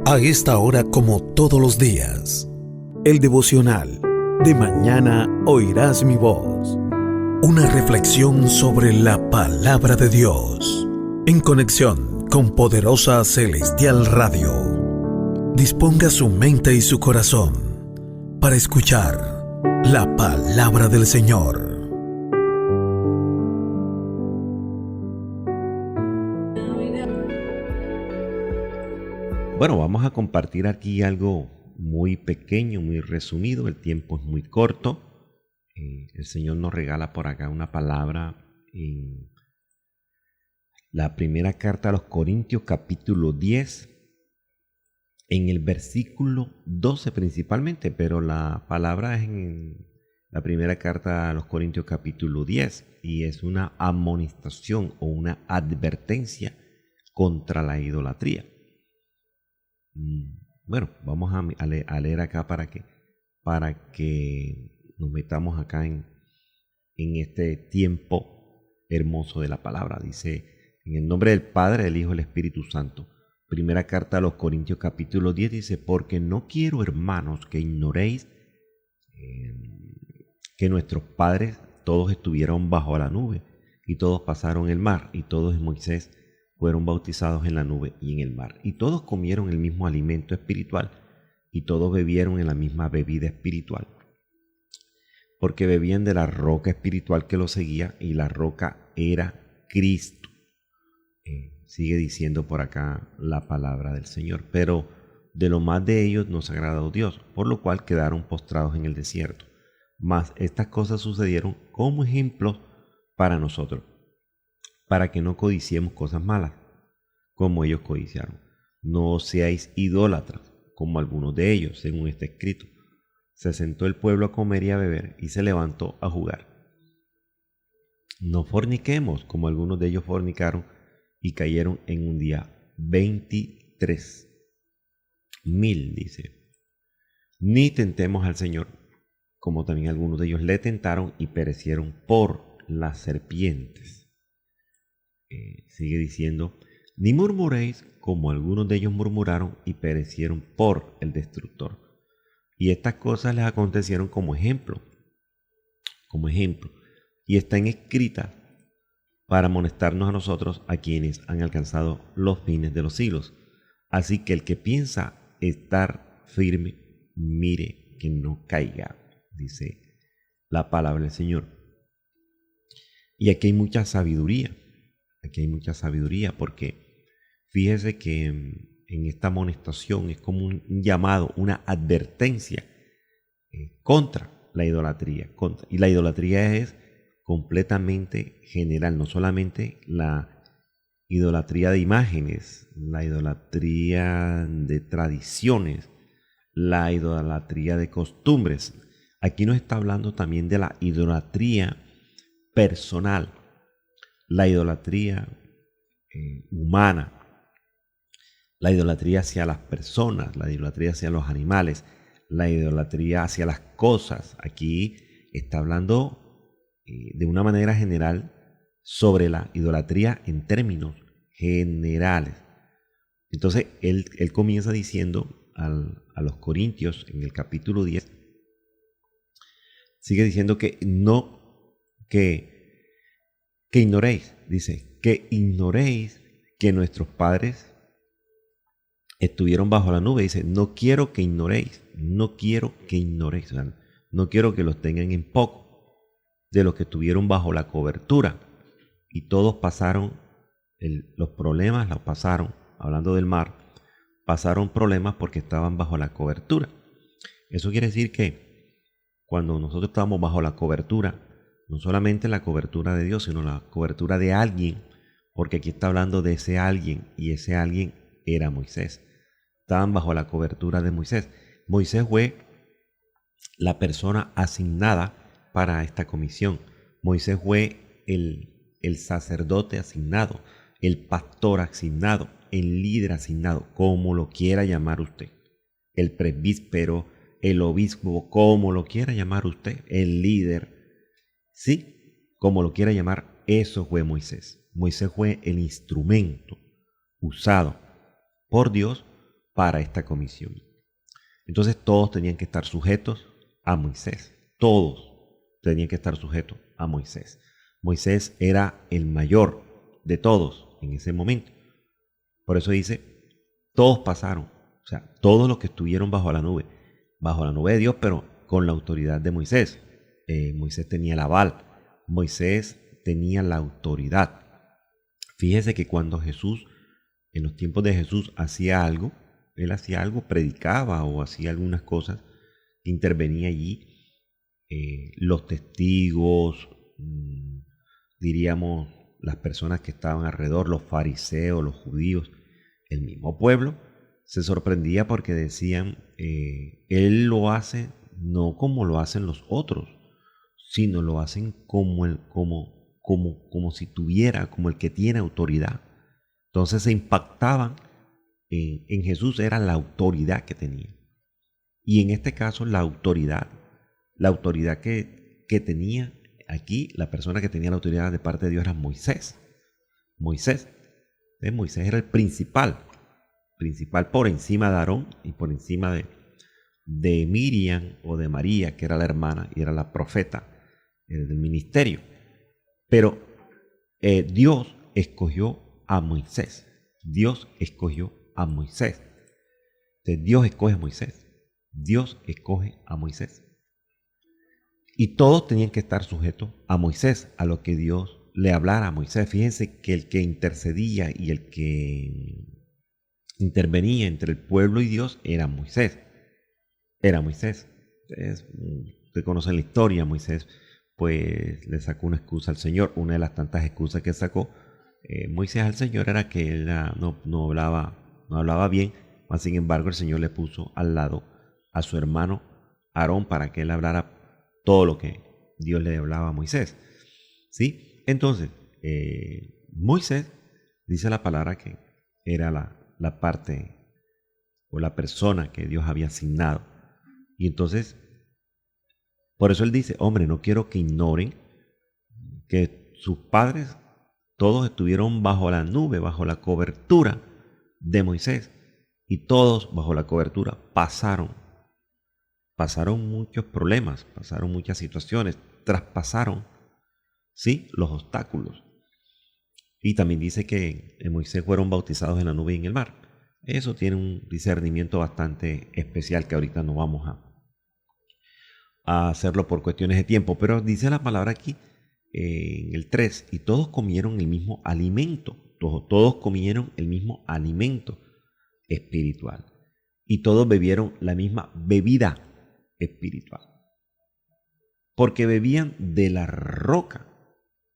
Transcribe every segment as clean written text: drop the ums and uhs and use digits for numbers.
A esta hora, como todos los días, el devocional de mañana oirás mi voz. Una reflexión sobre la palabra de Dios, en conexión con Poderosa Celestial Radio. Disponga su mente y su corazón para escuchar la palabra del Señor. Bueno, vamos a compartir aquí algo muy pequeño, muy resumido. El tiempo es muy corto. El Señor nos regala por acá una palabra en la primera carta a los Corintios, capítulo 10, en el versículo 12 principalmente, pero la palabra es en la primera carta a los Corintios, capítulo 10, y es una amonestación o una advertencia contra la idolatría. Bueno, vamos a leer acá para que nos metamos acá en este tiempo hermoso de la palabra. Dice, en el nombre del Padre, del Hijo y del Espíritu Santo. Primera carta a los Corintios, capítulo 10, dice, porque no quiero, hermanos, que ignoréis que nuestros padres todos estuvieron bajo la nube, y todos pasaron el mar, y todos en Moisés fueron bautizados en la nube y en el mar. Y todos comieron el mismo alimento espiritual, y todos bebieron en la misma bebida espiritual, porque bebían de la roca espiritual que los seguía, y la roca era Cristo. Sigue diciendo por acá la palabra del Señor. Pero de lo más de ellos no se agradó Dios, por lo cual quedaron postrados en el desierto. Mas estas cosas sucedieron como ejemplos para nosotros, para que no codiciemos cosas malas, como ellos codiciaron. No seáis idólatras, como algunos de ellos, según está escrito. Se sentó el pueblo a comer y a beber, y se levantó a jugar. No forniquemos, como algunos de ellos fornicaron, y cayeron en un día 23,000, dice. Ni tentemos al Señor, como también algunos de ellos le tentaron y perecieron por las serpientes. Sigue diciendo, ni murmuréis, como algunos de ellos murmuraron y perecieron por el destructor. Y estas cosas les acontecieron como ejemplo, y están escritas para amonestarnos a nosotros, a quienes han alcanzado los fines de los siglos. Así que el que piensa estar firme, mire que no caiga, dice la palabra del Señor. Y aquí hay mucha sabiduría. Aquí hay mucha sabiduría, porque fíjese que en esta amonestación es como un llamado, una advertencia contra la idolatría. Y la idolatría es completamente general, no solamente la idolatría de imágenes, la idolatría de tradiciones, la idolatría de costumbres. Aquí nos está hablando también de la idolatría personal, la idolatría humana, la idolatría hacia las personas, la idolatría hacia los animales, la idolatría hacia las cosas. Aquí está hablando de una manera general sobre la idolatría en términos generales. Entonces él comienza diciendo a los Corintios en el capítulo 10, sigue diciendo que ignoréis, dice, que ignoréis que nuestros padres estuvieron bajo la nube. Dice, no quiero que ignoréis, o sea, no quiero que los tengan en poco, de los que estuvieron bajo la cobertura. Y todos pasaron, los problemas los pasaron, hablando del mar, pasaron problemas porque estaban bajo la cobertura. Eso quiere decir que cuando nosotros estamos bajo la cobertura, no solamente la cobertura de Dios, sino la cobertura de alguien, porque aquí está hablando de ese alguien, y ese alguien era Moisés. Estaban bajo la cobertura de Moisés. Moisés fue la persona asignada para esta comisión. Moisés fue el sacerdote asignado, el pastor asignado, el líder asignado, como lo quiera llamar usted, el presbítero, el obispo, como lo quiera llamar usted, el líder, sí, como lo quiera llamar. Eso fue Moisés. Moisés fue el instrumento usado por Dios para esta comisión. Entonces todos tenían que estar sujetos a Moisés. Todos tenían que estar sujetos a Moisés. Moisés era el mayor de todos en ese momento. Por eso dice, todos pasaron. O sea, todos los que estuvieron bajo la nube de Dios, pero con la autoridad de Moisés. Moisés tenía el aval. Moisés tenía la autoridad. Fíjese que cuando Jesús, en los tiempos de Jesús, hacía algo, él hacía algo, predicaba o hacía algunas cosas, intervenía allí. Los testigos, diríamos, las personas que estaban alrededor, los fariseos, los judíos, el mismo pueblo, se sorprendía porque decían, él lo hace no como lo hacen los otros, sino lo hacen como si tuviera, como el que tiene autoridad. Entonces se impactaban en Jesús, era la autoridad que tenía. Y en este caso la autoridad que tenía aquí, la persona que tenía la autoridad de parte de Dios era Moisés. Moisés era el principal por encima de Aarón y por encima de Miriam o de María, que era la hermana y era la profeta del ministerio. Pero Dios escogió a Moisés. Dios escogió a Moisés. Entonces, Dios escoge a Moisés. Dios escoge a Moisés. Y todos tenían que estar sujetos a Moisés, a lo que Dios le hablara a Moisés. Fíjense que el que intercedía y el que intervenía entre el pueblo y Dios era Moisés. Era Moisés. Ustedes conocen la historia. Moisés pues le sacó una excusa al Señor. Una de las tantas excusas que sacó Moisés al Señor era que él no hablaba bien. Mas, sin embargo, el Señor le puso al lado a su hermano Aarón para que él hablara todo lo que Dios le hablaba a Moisés. ¿Sí? Entonces, Moisés, dice la palabra que era la parte o la persona que Dios había asignado. Y entonces, por eso él dice, hombre, no quiero que ignoren que sus padres todos estuvieron bajo la nube, bajo la cobertura de Moisés. Y todos bajo la cobertura pasaron muchos problemas, pasaron muchas situaciones, traspasaron, ¿sí?, los obstáculos. Y también dice que en Moisés fueron bautizados en la nube y en el mar. Eso tiene un discernimiento bastante especial que ahorita no vamos a hacerlo por cuestiones de tiempo. Pero dice la palabra aquí, en el 3, y todos comieron el mismo alimento. Todos comieron el mismo alimento espiritual. Y todos bebieron la misma bebida espiritual. Porque bebían de la roca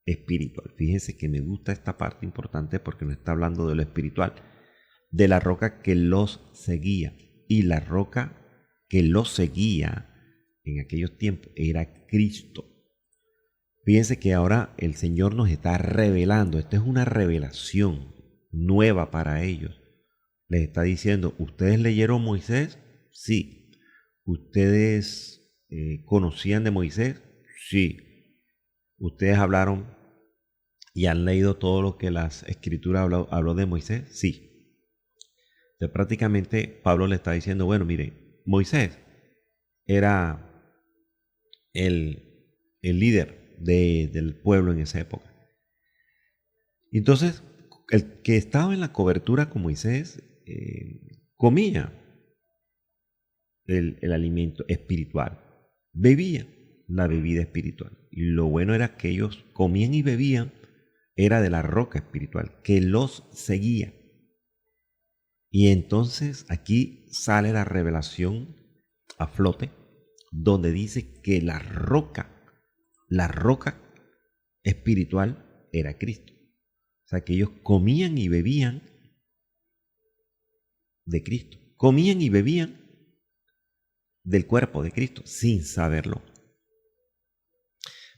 espiritual. Fíjense que me gusta esta parte importante porque nos está hablando de lo espiritual. De la roca que los seguía. Y la roca que los seguía en aquellos tiempos era Cristo. Fíjense que ahora el Señor nos está revelando. Esta es una revelación nueva para ellos. Les está diciendo, ¿ustedes leyeron Moisés? Sí. ¿Ustedes conocían de Moisés? Sí. ¿Ustedes hablaron y han leído todo lo que las escrituras habló de Moisés? Sí. Entonces prácticamente Pablo le está diciendo, bueno, mire, Moisés era el líder del pueblo en esa época. Y entonces, el que estaba en la cobertura con Moisés comía el alimento espiritual, bebía la bebida espiritual. Y lo bueno era que ellos comían y bebían, era de la roca espiritual, que los seguía. Y entonces aquí sale la revelación a flote, donde dice que la roca espiritual era Cristo. O sea que ellos comían y bebían de Cristo. Comían y bebían del cuerpo de Cristo sin saberlo.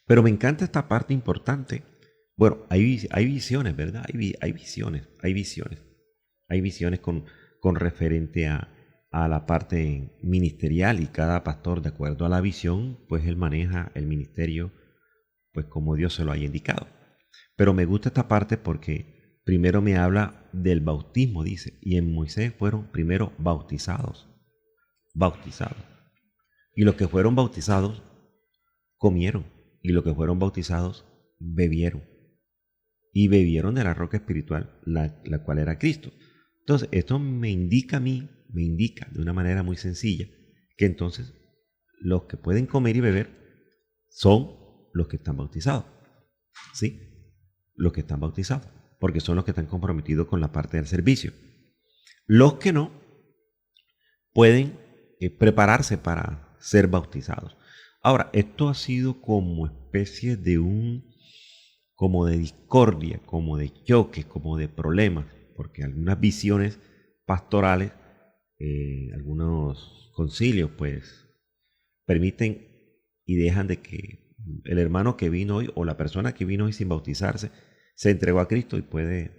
Pero me encanta esta parte importante. Bueno, hay visiones, ¿verdad? Hay visiones con referente a la parte ministerial, y cada pastor, de acuerdo a la visión, pues él maneja el ministerio pues como Dios se lo haya indicado. Pero me gusta esta parte porque primero me habla del bautismo, dice, y en Moisés fueron primero bautizados. Y los que fueron bautizados comieron, y los que fueron bautizados bebieron. Y bebieron de la roca espiritual, la cual era Cristo. Entonces, esto me indica a mí, me indica de una manera muy sencilla, que entonces los que pueden comer y beber son los que están bautizados. ¿Sí? Los que están bautizados, porque son los que están comprometidos con la parte del servicio. Los que no pueden prepararse para ser bautizados. Ahora, esto ha sido como especie de como de discordia, como de choque, como de problemas, porque algunas visiones pastorales, algunos concilios, pues permiten y dejan de que el hermano que vino hoy o la persona que vino hoy sin bautizarse se entregó a Cristo y puede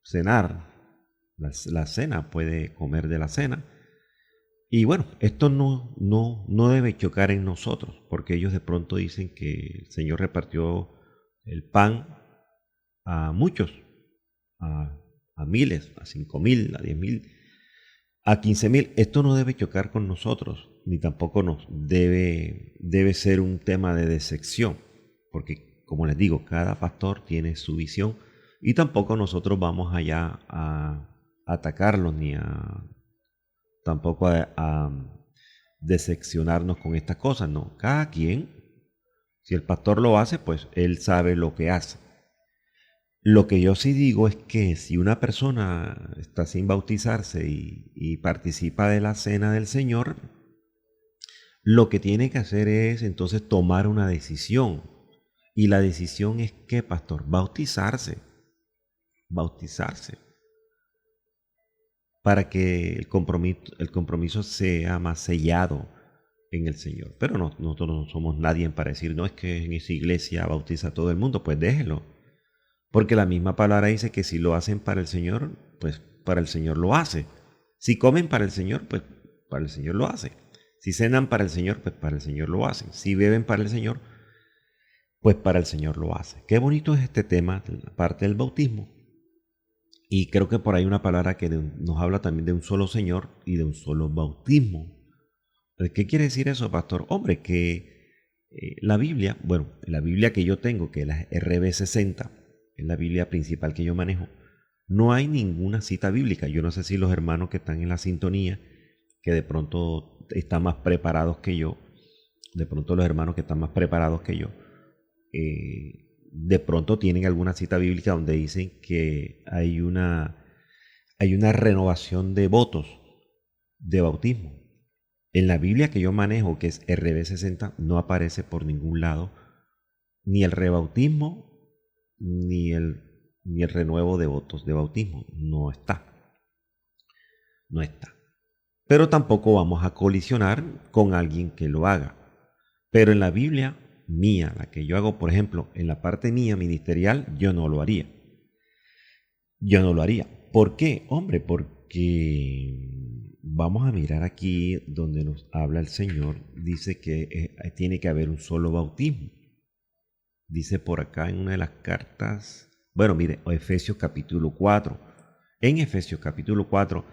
cenar la cena, puede comer de la cena. Y bueno, esto no debe chocar en nosotros, porque ellos de pronto dicen que el Señor repartió el pan a muchos, a miles, a 5,000, a 10,000, a 15,000. Esto no debe chocar con nosotros, ni tampoco nos debe ser un tema de decepción, porque como les digo, cada pastor tiene su visión y tampoco nosotros vamos allá a atacarlos ni tampoco a decepcionarnos con estas cosas, no. Cada quien, si el pastor lo hace, pues él sabe lo que hace. Lo que yo sí digo es que si una persona está sin bautizarse y participa de la cena del Señor, lo que tiene que hacer es entonces tomar una decisión. Y la decisión es ¿qué, pastor? Bautizarse. Para que el compromiso sea más sellado en el Señor. Pero nosotros no somos nadie para decir, no, es que en esa iglesia bautiza a todo el mundo, pues déjelo. Porque la misma palabra dice que si lo hacen para el Señor, pues para el Señor lo hace. Si comen para el Señor, pues para el Señor lo hace. Si cenan para el Señor, pues para el Señor lo hacen. Si beben para el Señor, pues para el Señor lo hace. Qué bonito es este tema, la parte del bautismo. Y creo que por ahí una palabra que nos habla también de un solo Señor y de un solo bautismo. ¿Qué quiere decir eso, pastor? Hombre, que la Biblia, bueno, la Biblia que yo tengo, que es la RB60, es la Biblia principal que yo manejo, no hay ninguna cita bíblica. Yo no sé si los hermanos que están en la sintonía, que de pronto están más preparados que yo, de pronto los hermanos que están más preparados que yo, de pronto tienen alguna cita bíblica donde dicen que hay una renovación de votos de bautismo. En la Biblia que yo manejo, que es RB60, no aparece por ningún lado ni el rebautismo ni el renuevo de votos de bautismo. No está. Pero tampoco vamos a colisionar con alguien que lo haga. Pero en la Biblia mía, la que yo hago, por ejemplo, en la parte mía ministerial, yo no lo haría. ¿Por qué? Hombre, porque vamos a mirar aquí donde nos habla el Señor. Dice que tiene que haber un solo bautismo. Dice por acá en una de las cartas, bueno, mire, Efesios capítulo 4. En Efesios capítulo 4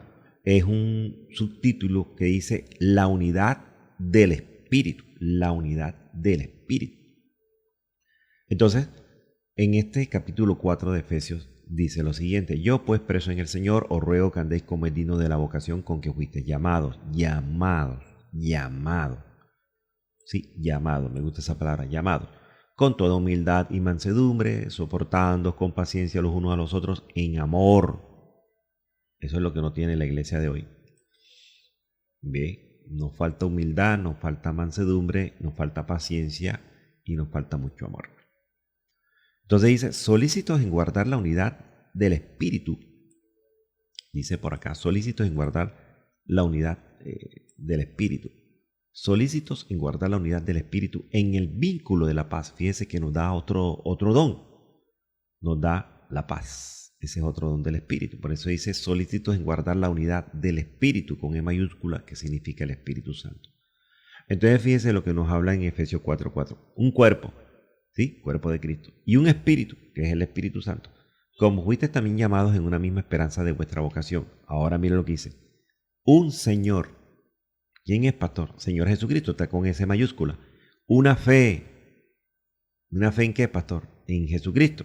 es un subtítulo que dice la unidad del Espíritu. La unidad del Espíritu. Entonces, en este capítulo 4 de Efesios dice lo siguiente: yo pues preso en el Señor os ruego que andéis como es digno de la vocación con que fuisteis llamados. Sí, llamado, me gusta esa palabra, llamado. Con toda humildad y mansedumbre, soportando con paciencia los unos a los otros en amor. Eso es lo que no tiene la iglesia de hoy. ¿Ve? Nos falta humildad, nos falta mansedumbre, nos falta paciencia y nos falta mucho amor. Entonces dice, solícitos en guardar la unidad del Espíritu. Dice por acá, solícitos en guardar la unidad del Espíritu. Solícitos en guardar la unidad del Espíritu en el vínculo de la paz. Fíjese que nos da otro don. Nos da la paz. Ese es otro don del Espíritu. Por eso dice solícitos en guardar la unidad del Espíritu con E mayúscula, que significa el Espíritu Santo. Entonces fíjese lo que nos habla en Efesios 4:4. Un cuerpo, ¿sí? Cuerpo de Cristo. Y un espíritu, que es el Espíritu Santo. como fuisteis también llamados en una misma esperanza de vuestra vocación. Ahora mire lo que dice. Un Señor. ¿Quién es pastor? Señor Jesucristo, está con S mayúscula. Una fe. ¿Una fe en qué, pastor? En Jesucristo.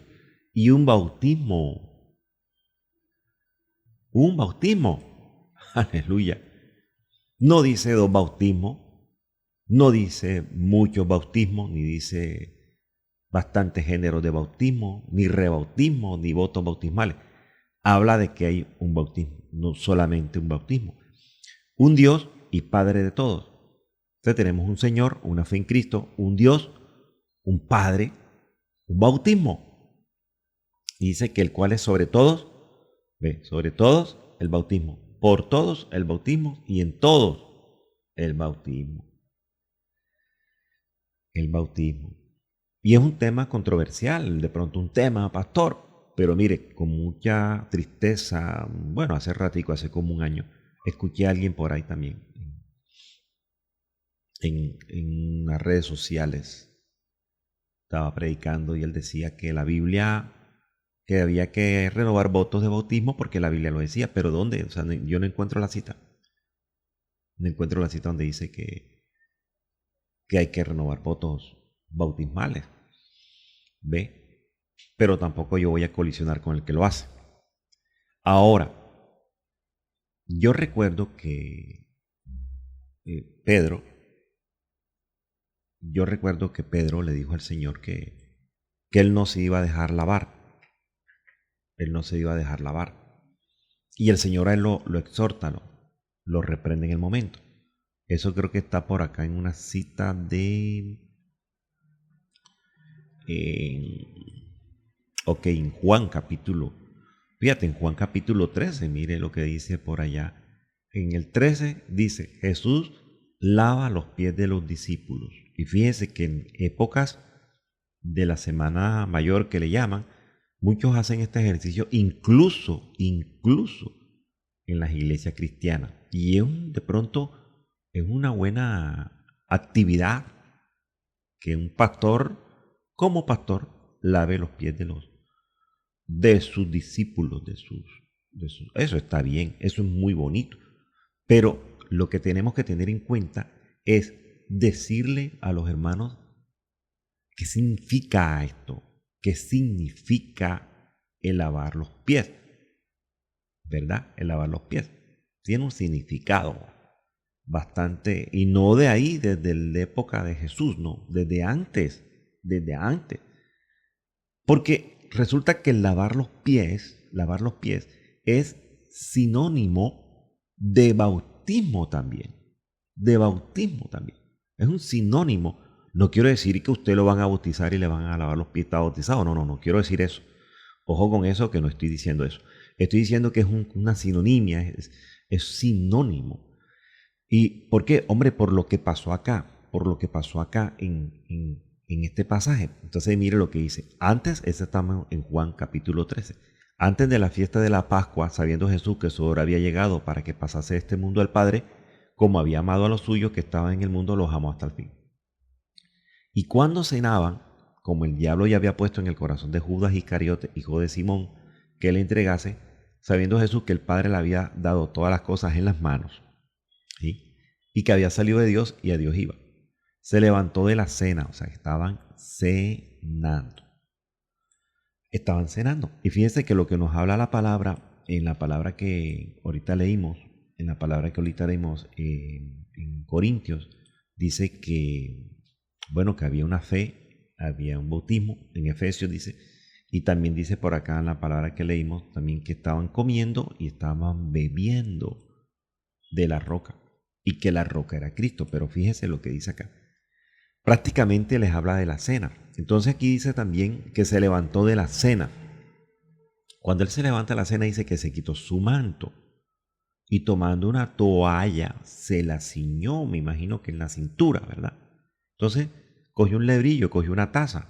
Y un bautismo. Un bautismo. Aleluya. No dice 2 bautismos. No dice muchos bautismos, ni dice bastantes géneros de bautismo, ni rebautismo, ni votos bautismales. Habla de que hay un bautismo, no solamente un bautismo. Un Dios y Padre de todos. Entonces tenemos un Señor, una fe en Cristo, un Dios, un Padre, un bautismo. Y dice que el cual es sobre todos, sobre todos el bautismo, por todos el bautismo y en todos el bautismo. El bautismo. Y es un tema controversial, de pronto un tema, pastor, pero mire, con mucha tristeza, bueno, hace ratico, hace como un año, escuché a alguien por ahí también, en las redes sociales, estaba predicando y él decía que la Biblia, que había que renovar votos de bautismo porque la Biblia lo decía, pero ¿dónde? O sea, yo no encuentro la cita. No encuentro la cita donde dice que hay que renovar votos bautismales. ¿Ve? Pero tampoco yo voy a colisionar con el que lo hace. Ahora, yo recuerdo que Pedro le dijo al Señor que él no se iba a dejar lavar. Él no se iba a dejar lavar. Y el Señor a él lo exhorta, lo reprende en el momento. Eso creo que está por acá en una cita de... en Juan capítulo... Fíjate, en Juan capítulo 13, mire lo que dice por allá. En el 13 dice, Jesús lava los pies de los discípulos. Y fíjese que en épocas de la Semana Mayor que le llaman, muchos hacen este ejercicio incluso en las iglesias cristianas. Y de pronto es una buena actividad que un pastor, como pastor, lave los pies de sus discípulos, eso está bien, eso es muy bonito. Pero lo que tenemos que tener en cuenta es decirle a los hermanos qué significa esto, qué significa el lavar los pies, ¿verdad? El lavar los pies tiene un significado bastante, y no de ahí, desde la época de Jesús, no, desde antes, porque resulta que lavar los pies es sinónimo de bautismo también, es un sinónimo. No quiero decir que usted lo van a bautizar y le van a lavar los pies, está bautizado, no quiero decir eso, ojo con eso, que no estoy diciendo eso, estoy diciendo que es una sinonimia, es sinónimo. ¿Y por qué? Hombre, por lo que pasó acá en este pasaje. Entonces mire lo que dice. Antes, estamos en Juan capítulo 13. Antes de la fiesta de la Pascua, sabiendo Jesús que su hora había llegado para que pasase este mundo al Padre, como había amado a los suyos que estaban en el mundo, los amó hasta el fin. Y cuando cenaban, como el diablo ya había puesto en el corazón de Judas Iscariote, hijo de Simón, que le entregase, sabiendo Jesús que el Padre le había dado todas las cosas en las manos, ¿sí? Y que había salido de Dios y a Dios iba. Se levantó de la cena, o sea, estaban cenando. Y fíjense que lo que nos habla la palabra, en la palabra que ahorita leímos, en Corintios, dice que, bueno, que había una fe, había un bautismo. En Efesios dice, y también dice por acá en la palabra que leímos, también que estaban comiendo y estaban bebiendo de la roca, y que la roca era Cristo. Pero fíjese lo que dice acá. Prácticamente les habla de la cena. Entonces aquí dice también que se levantó de la cena. Cuando él se levanta de la cena, dice que se quitó su manto y tomando una toalla se la ciñó, me imagino que en la cintura, ¿verdad? Entonces cogió un lebrillo, cogió una taza,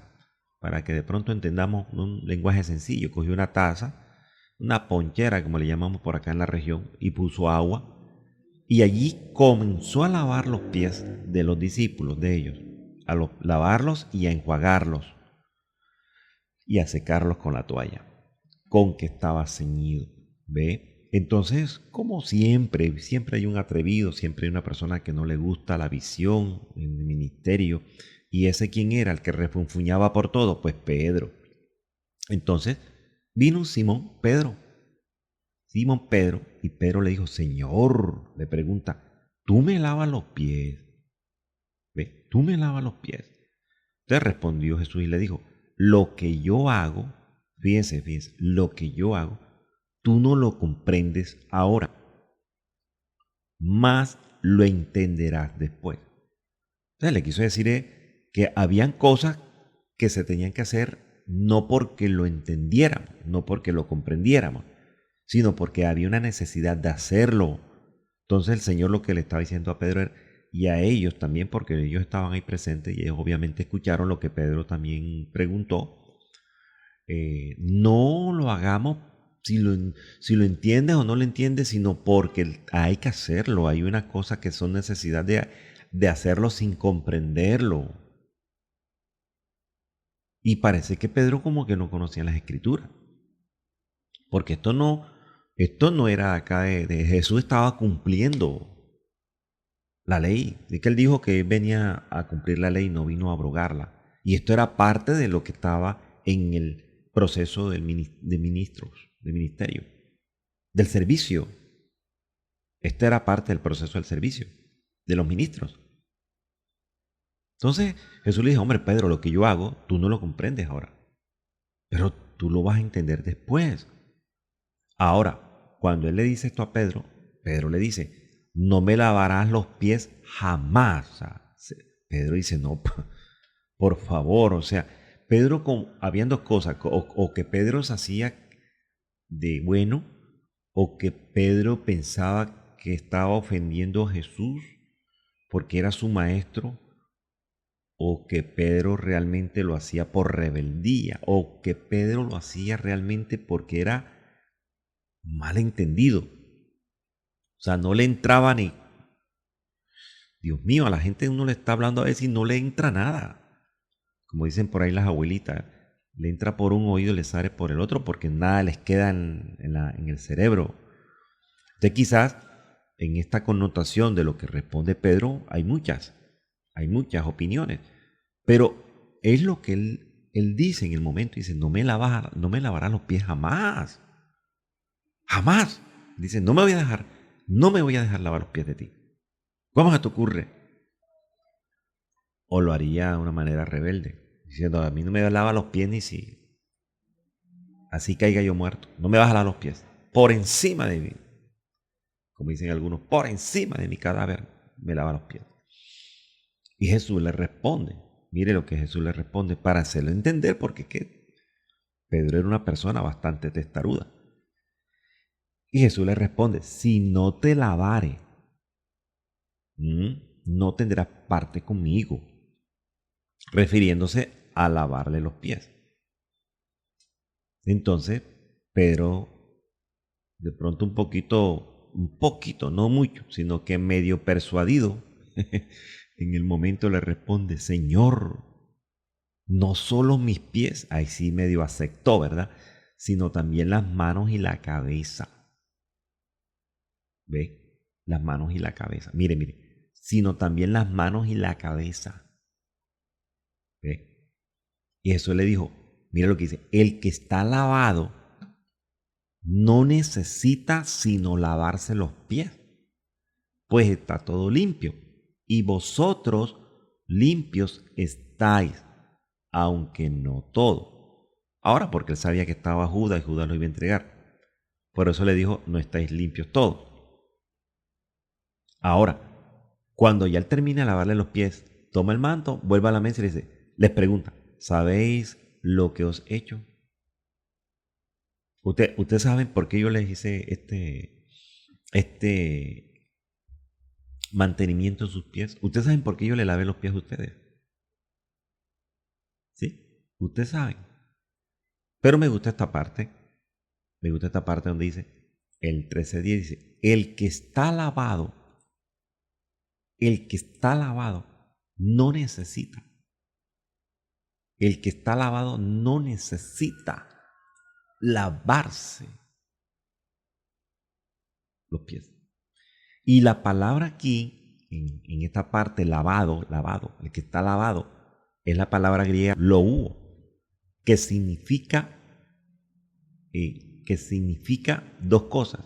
para que de pronto entendamos un lenguaje sencillo. Cogió una taza, una ponchera, como le llamamos por acá en la región, y puso agua. Y allí comenzó a lavar los pies de los discípulos, de ellos, a lavarlos y a enjuagarlos y a secarlos con la toalla. con que estaba ceñido. ¿Ve? Entonces, como siempre, siempre hay un atrevido, siempre hay una persona que no le gusta la visión en el ministerio. ¿Y ese quién era? El que refunfuñaba por todo, pues Pedro. Entonces, vino un Simón Pedro, y Pedro le dijo, Señor, le pregunta, ¿tú me lavas los pies? ¿Ve? ¿Tú me lavas los pies? Entonces respondió Jesús y le dijo, lo que yo hago, fíjense, lo que yo hago, tú no lo comprendes ahora, mas lo entenderás después. Entonces le quiso decir que habían cosas que se tenían que hacer no porque lo entendiéramos, no porque lo comprendiéramos, sino porque había una necesidad de hacerlo. Entonces el Señor lo que le estaba diciendo a Pedro y a ellos también, porque ellos estaban ahí presentes y ellos obviamente escucharon lo que Pedro también preguntó, no lo hagamos si lo entiendes o no lo entiendes, sino porque hay que hacerlo. Hay una cosa que son necesidad de hacerlo sin comprenderlo. Y parece que Pedro como que no conocía las escrituras. Porque esto no era acá de Jesús estaba cumpliendo la ley. Es que él dijo que él venía a cumplir la ley, no vino a abrogarla. Y esto era parte de lo que estaba en el proceso de ministros, de ministerio, del servicio. Esta era parte del proceso del servicio, de los ministros. Entonces Jesús le dijo, hombre Pedro, lo que yo hago, tú no lo comprendes ahora, pero tú lo vas a entender después. Ahora, cuando él le dice esto a Pedro, Pedro le dice, no me lavarás los pies jamás. O sea, Pedro dice, no, por favor, o sea, Pedro, habían dos cosas, o que Pedro se hacía de bueno, o que Pedro pensaba que estaba ofendiendo a Jesús porque era su maestro, o que Pedro realmente lo hacía por rebeldía, o que Pedro lo hacía realmente porque era mal entendido. O sea, no le entraba ni... Dios mío, a la gente uno le está hablando a veces y no le entra nada. Como dicen por ahí las abuelitas, le entra por un oído y le sale por el otro porque nada les queda en el cerebro. Entonces quizás en esta connotación de lo que responde Pedro hay muchas opiniones. Pero es lo que él dice en el momento, dice, no me lavarás los pies jamás. Jamás. Dice, no me voy a dejar lavar los pies de ti. ¿Cómo se te ocurre? O lo haría de una manera rebelde, diciendo, a mí no me lava los pies ni si así caiga yo muerto. No me vas a lavar los pies. Por encima de mí, como dicen algunos, por encima de mi cadáver me lava los pies. Y Jesús le responde. Mire lo que Jesús le responde para hacerlo entender, porque Pedro era una persona bastante testaruda. Y Jesús le responde, si no te lavare, no tendrás parte conmigo, refiriéndose a lavarle los pies. Entonces, Pedro, de pronto un poquito, no mucho, sino que medio persuadido, en el momento le responde, Señor, no solo mis pies, ahí sí medio aceptó, ¿verdad? Sino también las manos y la cabeza. ¿Ve? Las manos y la cabeza. Mire, sino también las manos y la cabeza. ¿Ve? Y Jesús le dijo, mire lo que dice, el que está lavado no necesita sino lavarse los pies, pues está todo limpio. Y vosotros limpios estáis, aunque no todo. Ahora, porque él sabía que estaba Judas y Judas lo iba a entregar. Por eso le dijo, no estáis limpios todos. Ahora, cuando ya él termina de lavarle los pies, toma el manto, vuelve a la mesa y les pregunta, ¿sabéis lo que os he hecho? ¿Ustedes saben por qué yo les hice este mantenimiento en sus pies? ¿Ustedes saben por qué yo le lavé los pies a ustedes? ¿Sí? Ustedes saben. Pero me gusta esta parte donde dice, el 13:10 dice, el que está lavado no necesita. El que está lavado no necesita lavarse los pies. Y la palabra aquí, en esta parte, lavado, el que está lavado, es la palabra griega lou, que significa dos cosas.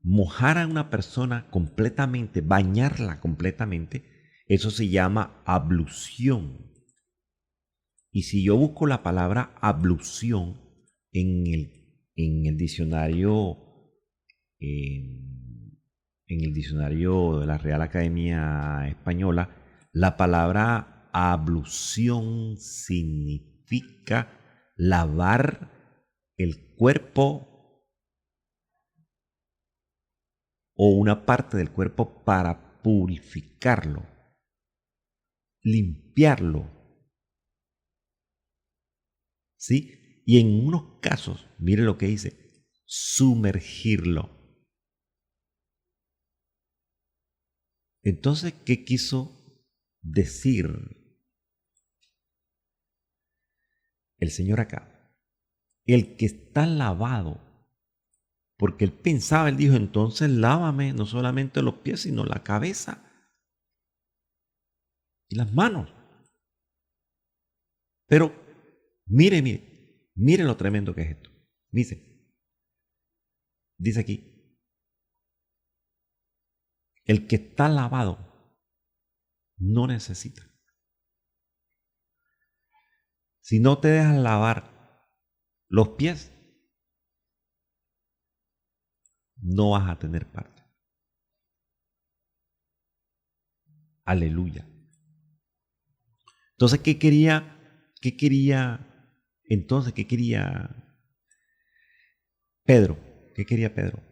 Mojar a una persona completamente, bañarla completamente, eso se llama ablución. Y si yo busco la palabra ablución en el diccionario, en el diccionario de la Real Academia Española, la palabra ablución significa lavar el cuerpo o una parte del cuerpo para purificarlo, limpiarlo. ¿Sí? Y en unos casos, mire lo que dice, sumergirlo. Entonces, ¿qué quiso decir el Señor acá? El que está lavado, porque él pensaba, él dijo, entonces lávame no solamente los pies, sino la cabeza y las manos. Pero mire lo tremendo que es esto. Dice aquí, el que está lavado no necesita. Si no te dejas lavar los pies, no vas a tener parte. Aleluya. Entonces, ¿qué quería Pedro? ¿Qué quería Pedro?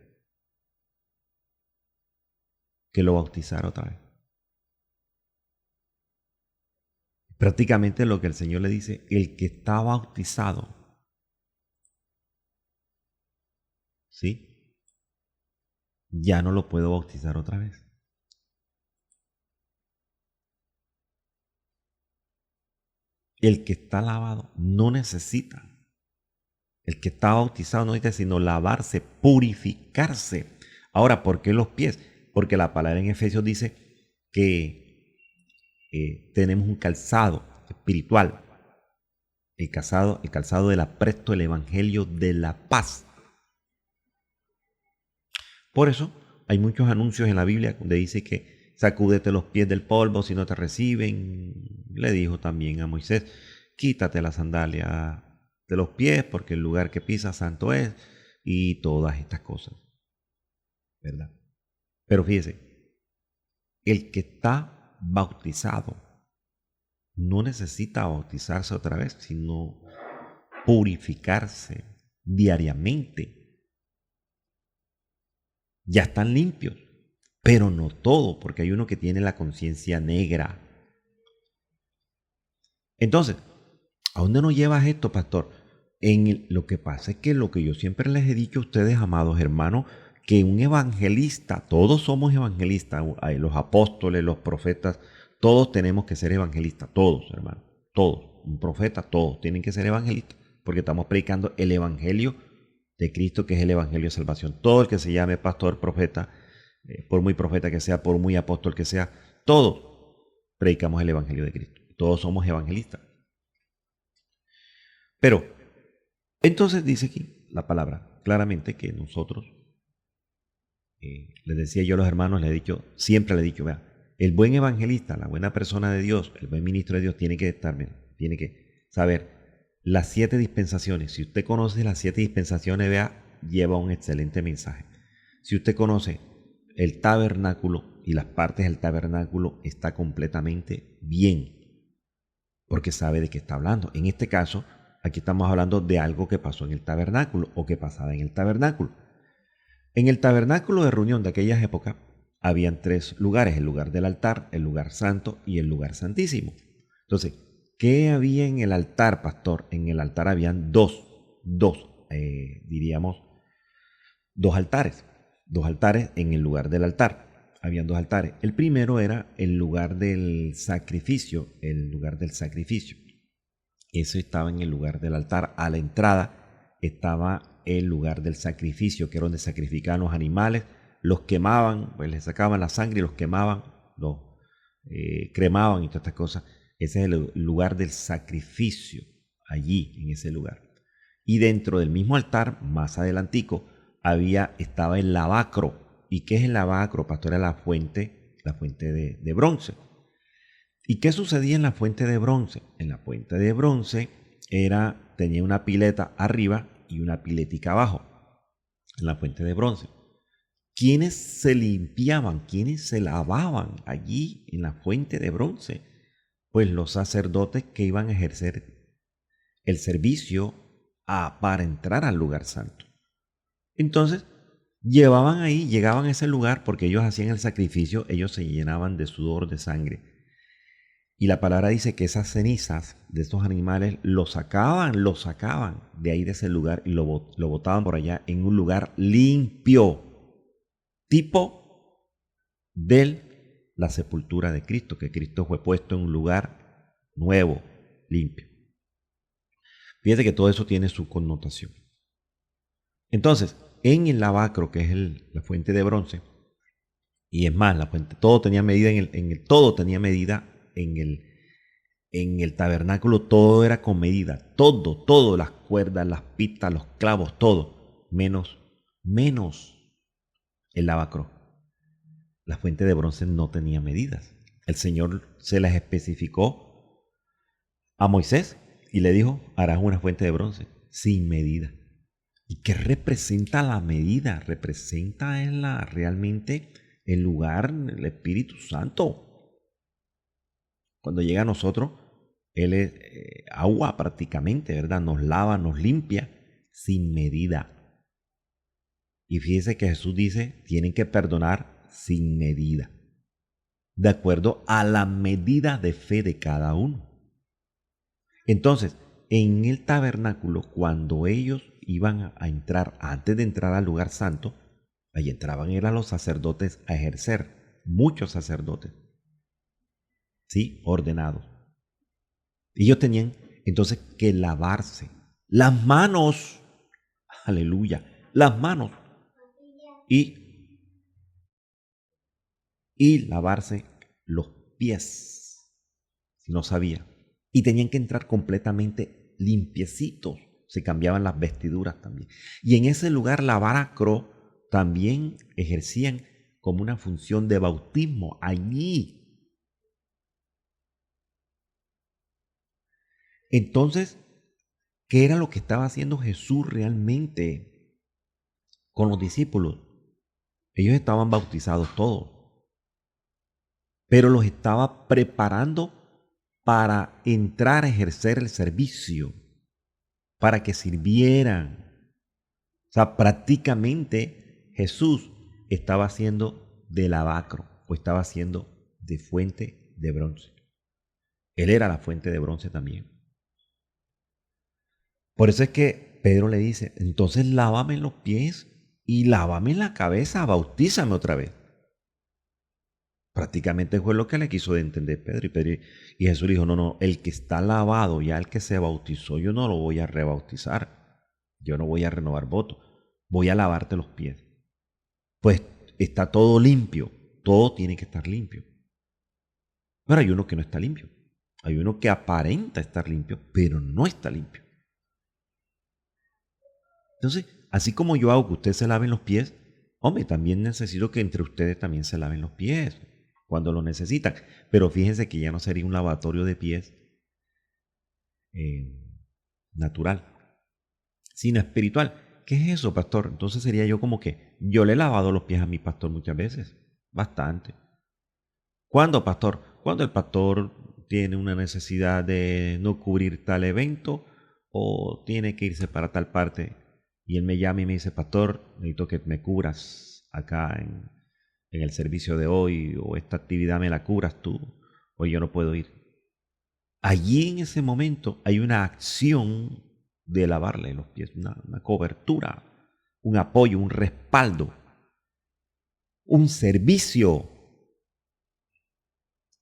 Que lo bautizara otra vez. Prácticamente lo que el Señor le dice, el que está bautizado, ¿sí? Ya no lo puedo bautizar otra vez. El que está lavado no necesita. El que está bautizado no necesita sino lavarse, purificarse. Ahora, ¿por qué los pies? Porque la palabra en Efesios dice que tenemos un calzado espiritual. El calzado del apresto del evangelio de la paz. Por eso hay muchos anuncios en la Biblia donde dice que sacúdete los pies del polvo si no te reciben. Le dijo también a Moisés, quítate la sandalia de los pies porque el lugar que pisas santo es, y todas estas cosas, ¿verdad? Pero fíjese, el que está bautizado no necesita bautizarse otra vez, sino purificarse diariamente. Ya están limpios, pero no todo, porque hay uno que tiene la conciencia negra. Entonces, ¿a dónde nos lleva esto, pastor? Lo que pasa es que lo que yo siempre les he dicho a ustedes, amados hermanos, que un evangelista, todos somos evangelistas, los apóstoles, los profetas, todos tenemos que ser evangelistas, todos, hermanos, todos, un profeta, todos tienen que ser evangelistas, porque estamos predicando el evangelio de Cristo, que es el evangelio de salvación. Todo el que se llame pastor, profeta, por muy profeta que sea, por muy apóstol que sea, todos predicamos el evangelio de Cristo. Todos somos evangelistas. Pero, entonces dice aquí la palabra claramente que nosotros, les decía yo a los hermanos, siempre le he dicho, vea, el buen evangelista, la buena persona de Dios, el buen ministro de Dios tiene que saber las 7 dispensaciones. Si usted conoce las 7 dispensaciones, vea, lleva un excelente mensaje. Si usted conoce el tabernáculo y las partes del tabernáculo, está completamente bien, porque sabe de qué está hablando. En este caso, aquí estamos hablando de algo que pasó en el tabernáculo o que pasaba en el tabernáculo. En el tabernáculo de reunión de aquellas épocas, habían 3 lugares, el lugar del altar, el lugar santo y el lugar santísimo. Entonces, ¿qué había en el altar, pastor? En el altar habían dos altares. 2 altares en el lugar del altar. Habían 2 altares. El primero era el lugar del sacrificio, Eso estaba en el lugar del altar. A la entrada estaba el lugar del sacrificio, que era donde sacrificaban los animales, los quemaban, pues les sacaban la sangre y los quemaban, los cremaban y todas estas cosas. Ese es el lugar del sacrificio, allí, en ese lugar. Y dentro del mismo altar, más adelantico, estaba el lavacro. ¿Y qué es el lavacro, pastor? Era la fuente de bronce. ¿Y qué sucedía en la fuente de bronce? En la fuente de bronce tenía una pileta arriba y una piletica abajo, en la fuente de bronce. ¿Quiénes se limpiaban? ¿Quiénes se lavaban allí en la fuente de bronce? Pues los sacerdotes que iban a ejercer el servicio para entrar al lugar santo. Entonces, llegaban a ese lugar porque ellos hacían el sacrificio, ellos se llenaban de sudor, de sangre. Y la palabra dice que esas cenizas de estos animales lo sacaban de ahí de ese lugar y lo botaban por allá en un lugar limpio, tipo de la sepultura de Cristo, que Cristo fue puesto en un lugar nuevo, limpio. Fíjate que todo eso tiene su connotación. Entonces, en el lavacro, que es la fuente de bronce, y es más, la fuente, todo tenía medida todo tenía medida en el tabernáculo, todo era con medida, todo, las cuerdas, las pitas, los clavos, todo, menos el lavacro. La fuente de bronce no tenía medidas. El Señor se las especificó a Moisés y le dijo: harás una fuente de bronce sin medida. ¿Y qué representa la medida? Representa realmente el lugar, el Espíritu Santo. Cuando llega a nosotros, Él es agua prácticamente, ¿verdad? Nos lava, nos limpia sin medida. Y fíjese que Jesús dice, tienen que perdonar sin medida, de acuerdo a la medida de fe de cada uno. Entonces, en el tabernáculo, cuando ellos iban a entrar, antes de entrar al lugar santo, ahí entraban eran los sacerdotes a ejercer, muchos sacerdotes, ¿sí? Ordenados. Ellos tenían entonces que lavarse las manos, aleluya, las manos, y lavarse los pies, si no sabía. Y tenían que entrar completamente limpiecitos, se cambiaban las vestiduras también. Y en ese lugar lavacro también ejercían como una función de bautismo allí. Entonces, ¿qué era lo que estaba haciendo Jesús realmente con los discípulos? Ellos estaban bautizados todos, pero los estaba preparando para entrar a ejercer el servicio, para que sirvieran. O sea, prácticamente Jesús estaba haciendo de lavacro, o estaba haciendo de fuente de bronce. Él era la fuente de bronce también. Por eso es que Pedro le dice, entonces lávame los pies y lávame la cabeza, bautízame otra vez. Prácticamente fue lo que le quiso entender Pedro. Y Jesús le dijo, no, el que está lavado, ya el que se bautizó, yo no lo voy a rebautizar. Yo no voy a renovar voto. Voy a lavarte los pies. Pues está todo limpio. Todo tiene que estar limpio. Pero hay uno que no está limpio. Hay uno que aparenta estar limpio, pero no está limpio. Entonces, así como yo hago que ustedes se laven los pies, hombre, también necesito que entre ustedes también se laven los pies cuando lo necesitan. Pero fíjense que ya no sería un lavatorio de pies natural, sino espiritual. ¿Qué es eso, pastor? Entonces sería yo como que yo le he lavado los pies a mi pastor muchas veces, bastante. ¿Cuándo, pastor? Cuando el pastor tiene una necesidad de no cubrir tal evento o tiene que irse para tal parte y él me llama y me dice, pastor, necesito que me cubras acá en el servicio de hoy, o esta actividad me la cubras tú, o yo no puedo ir. Allí en ese momento hay una acción de lavarle los pies, una cobertura, un apoyo, un respaldo, un servicio.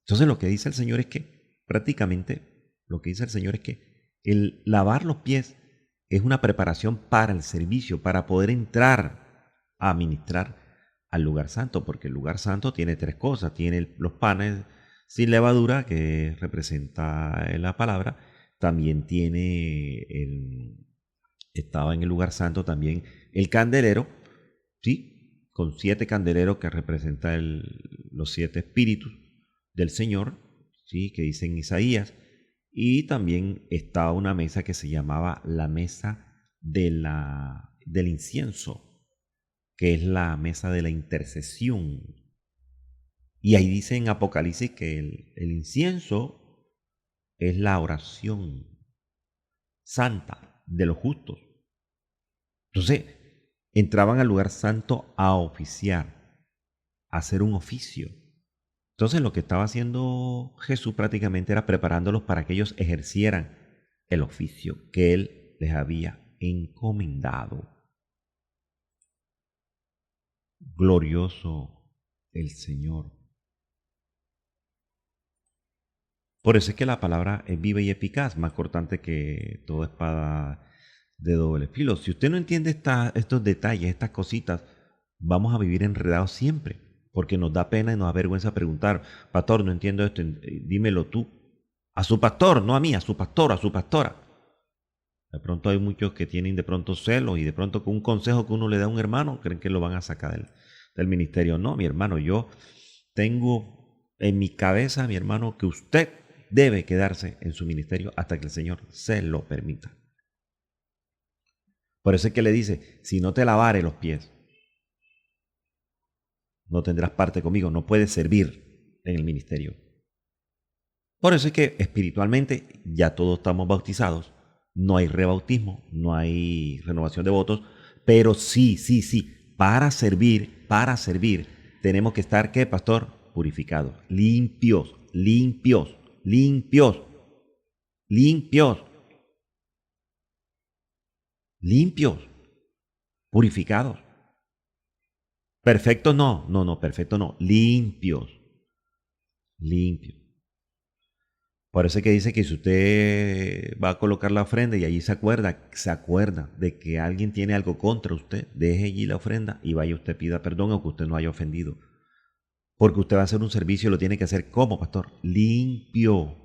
Entonces lo que dice el Señor es que, prácticamente, lo que dice el Señor es que el lavar los pies es una preparación para el servicio, para poder entrar a ministrar al lugar santo, porque el lugar santo tiene tres cosas. Tiene los panes sin levadura, que representa la palabra. También estaba en el lugar santo también el candelero, ¿sí? Con 7 candeleros que representan los 7 espíritus del Señor, ¿sí? Que dice en Isaías. Y también estaba una mesa que se llamaba la mesa del incienso, que es la mesa de la intercesión. Y ahí dice en Apocalipsis que el incienso es la oración santa de los justos. Entonces, entraban al lugar santo a oficiar, a hacer un oficio. Entonces, lo que estaba haciendo Jesús prácticamente era preparándolos para que ellos ejercieran el oficio que Él les había encomendado. Glorioso el Señor. Por eso es que la palabra es viva y eficaz, más cortante que toda espada de doble filo. Si usted no entiende estos detalles, estas cositas, vamos a vivir enredados siempre, porque nos da pena y nos da vergüenza preguntar: pastor, no entiendo esto, dímelo tú. A su pastor, no a mí, a su pastor, a su pastora. De pronto hay muchos que tienen de pronto celos y de pronto con un consejo que uno le da a un hermano, creen que lo van a sacar del ministerio. No, mi hermano, yo tengo en mi cabeza, mi hermano, que usted debe quedarse en su ministerio hasta que el Señor se lo permita. Por eso es que le dice: si no te lavare los pies, no tendrás parte conmigo, no puedes servir en el ministerio. Por eso es que espiritualmente ya todos estamos bautizados, no hay rebautismo, no hay renovación de votos, pero sí, para servir, tenemos que estar, ¿qué, pastor? Purificados, limpios, purificados. Perfectos no, perfectos no, limpios. Por eso es que dice que si usted va a colocar la ofrenda y allí se acuerda de que alguien tiene algo contra usted, deje allí la ofrenda y vaya usted, pida perdón, aunque usted no haya ofendido. Porque usted va a hacer un servicio y lo tiene que hacer como, pastor, limpio.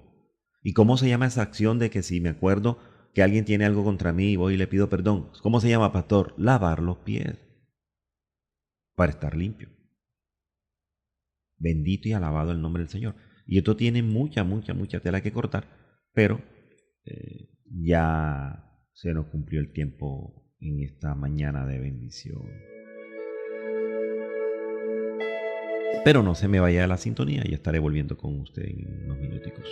¿Y cómo se llama esa acción de que si me acuerdo que alguien tiene algo contra mí y voy y le pido perdón? ¿Cómo se llama, pastor? Lavar los pies para estar limpio. Bendito y alabado el nombre del Señor. Y esto tiene mucha tela que cortar, pero ya se nos cumplió el tiempo en esta mañana de bendición. Pero no se me vaya de la sintonía, ya estaré volviendo con usted en unos minuticos.